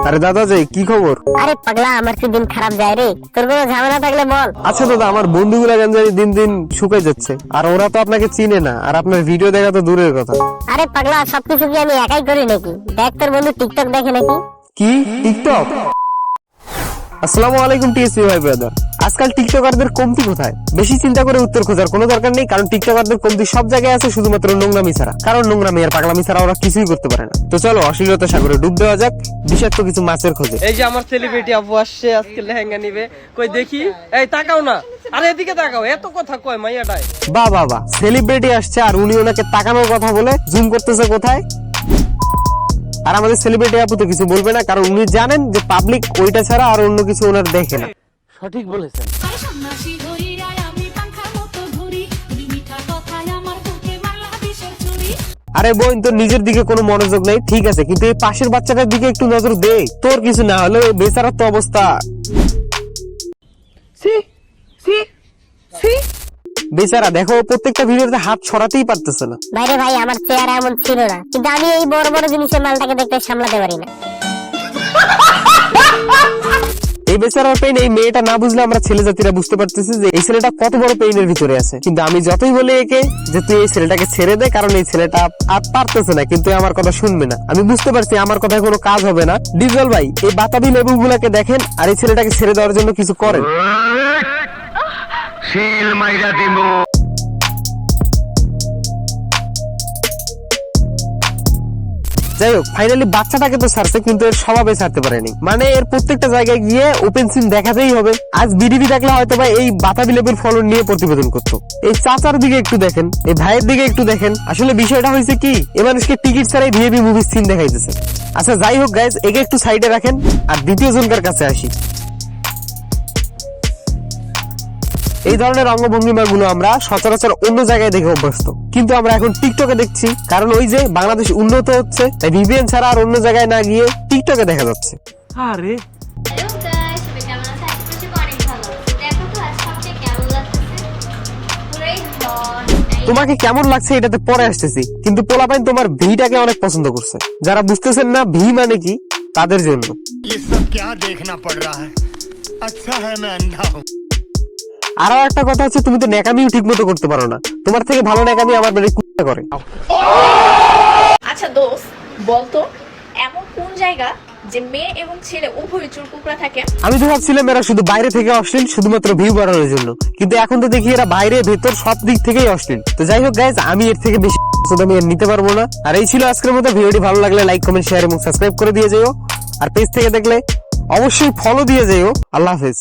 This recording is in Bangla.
আরে দাদা যে কি খবর? আরে পাগলা, আমার কি দিন খারাপ যায় রে? তোর কোনো ঝামেলা থাকলে বল। আচ্ছা দাদা, আমার বন্ধুগুলা গেঞ্জারি দিন দিন শুকাই যাচ্ছে, আর ওরা তো আপনাকে চিনে না, আর আপনার ভিডিও দেখা তো দূরের কথা। আরে পাগলা, সবকিছু কি আমি একাই করি নাকি? দেখ তোর বন্ধু টিকটক দেখে নাকি? কি টিকটক? আসসালামু আলাইকুম টিএসপি ভাই ব্রাদার। আজকাল টিকটকারদের কমতি কোথায়? বেশি চিন্তা করে উত্তর খোঁজার কোনো দরকার নেই, কারণ টিকটকারদের কমতি সব জায়গায় আছে, শুধুমাত্র নোংরামি ছাড়া। কারণ নোংরামি আর পাগলামি ছাড়া ওরা কিছুই করতে পারে না। তো চলো অশ্লীলতা সাগরে ডুব দেওয়া যাক বিষাক্ত কিছু মাছের খোঁজে। এই যে আমার সেলিব্রিটি আপু আসছে, আজকে লেহেঙ্গা নিবে। কই দেখি, এই তাকাও না, আরে এদিকে তাকাও, এত কথা কয় মাইয়াটাই। বাহ বাহ বাহ, সেলিব্রিটি আসছে আর উনি ওনাকে তাকানোর কথা বলে জুম করতেছে কোথায়। আর আমাদের সেলিব্রিটি আপু তো কিছু বলবে না, কারণ উনি জানেন যে পাবলিক ওইটা ছাড়া আর অন্য কিছু ওনার দেখে না। সঠিক বলেছেন। আরে বোন, তোর নিজের দিকে কোনো মনোযোগ নেই ঠিক আছে, কিন্তু এই পাশের বাচ্চাটার দিকে একটু নজর দে। তোর কিছু না হলেও বেচারার তো অবস্থা। বেচারা দেখো, প্রত্যেকটা ভিডিওতে হাত ছড়াতেই পারতেছে না। বাইরে ভাই, আমার চেহারা এমন ছিল না, কিন্তু আমি এই বড় বড় জিনিসের মালটাকে দেখতে সামলাতে পারি না। এই বেচারার পেইন এই মেয়েটা না বুঝলে আমরা ছেলে জাতিরা বুঝতে পারতেছি যে এই ছেলেটা কত বড় পেইনের ভিতরে আছে। কিন্তু আমি যতই বলি একে যে তুই এই ছেলেটাকে ছেড়ে দে, কারণ এই ছেলেটা আর পারতেছে না, কিন্তু আমার কথা শুনবে না। আমি বুঝতে পারছি আমার কথায় কোনো কাজ হবে না। ডিজেল ভাই, এই বাতাবি লেবু গুলাকে দেখেন আর এই ছেলেটাকে ছেড়ে দেওয়ার জন্য কিছু করেন। যাই হোক, ফাইনালি বাচ্চাটাকে তো ছাড়ছে, কিন্তু এর স্বভাবে ছাড়তে পারেনি। মানে এর প্রত্যেকটা জায়গায় গিয়ে ওপেন সিন দেখাতেই হবে। আজ বিডিবি দেখলে হয়তো বা এই বাতাবি লেবুর ফলন নিয়ে প্রতিবেদন করতো। এই চাচার দিকে একটু দেখেন, এই ভাইয়ের দিকে একটু দেখেন। আসলে বিষয়টা হয়েছে কি, এ মানুষকে টিকিট ছাড়াই ভিআইপি মুভির সিন দেখাইতেছে। আচ্ছা যাই হোক গাইজ, একে একটু সাইডে রাখেন আর দ্বিতীয় জনকার কাছে আসি। এই ধরনের অঙ্গভঙ্গিমা গুলো আমরা সচরাচর অন্য জায়গায় দেখে অভ্যস্ত, কিন্তু আমরা এখন টিকটকে দেখছি। কারণ ওই যে বাংলাদেশ উন্নত হচ্ছে, তাই ভিপিএন ছাড়া আর অন্য জায়গায় না গিয়ে টিকটকে দেখা যাচ্ছে। আরে হ্যালো গাইস, সবাই কেমন আছেন? আশা করছি অনেক ভালো। দেখো তো আজকে আমাকে কেমন লাগতেছে? পুরাই হট। তোমাকে কেমন লাগছে এটাতে পরে আসতেছি, কিন্তু পোলাপাইন তোমার ভিটাকে অনেক পছন্দ করছে। যারা বুঝতেছেন না ভি মানে কি, তাদের জন্য ये सब क्या देखना पड़ रहा है? अच्छा है मैं अंधा हूँ। আরো একটা কথা হচ্ছে, তুমি তো ন্যাকামিও ঠিক মতো করতে পারো না। তোমার থেকে ভালো ন্যাকামি আমার বাড়ি কুত্তা করে। আচ্ছা দোস্ত, বলতো এমন কোন জায়গা যে মেয়ে এবং ছেলে উভয় চুলকুকড়া থাকে? আমি তো ভাবছিলাম এরা শুধু বাইরে থেকে অশ্লীল শুধুমাত্র ভিউ বাড়ানোর জন্য, কিন্তু এখন তো দেখি এরা বাইরে ভেতর সব দিক থেকেই অশ্লীল। তো যাই হোক গাইজ, আমি এর থেকে বেশি আমি আর নিতে পারবো না। আর এই ছিল আজকের মতো। ভিডিওটি ভালো লাগলে লাইক কমেন্ট শেয়ার এবং সাবস্ক্রাইব করে দিয়ে যেও। আর পেজ থেকে দেখলে অবশ্যই ফলো দিয়ে যেও। আল্লাহ হাফেজ।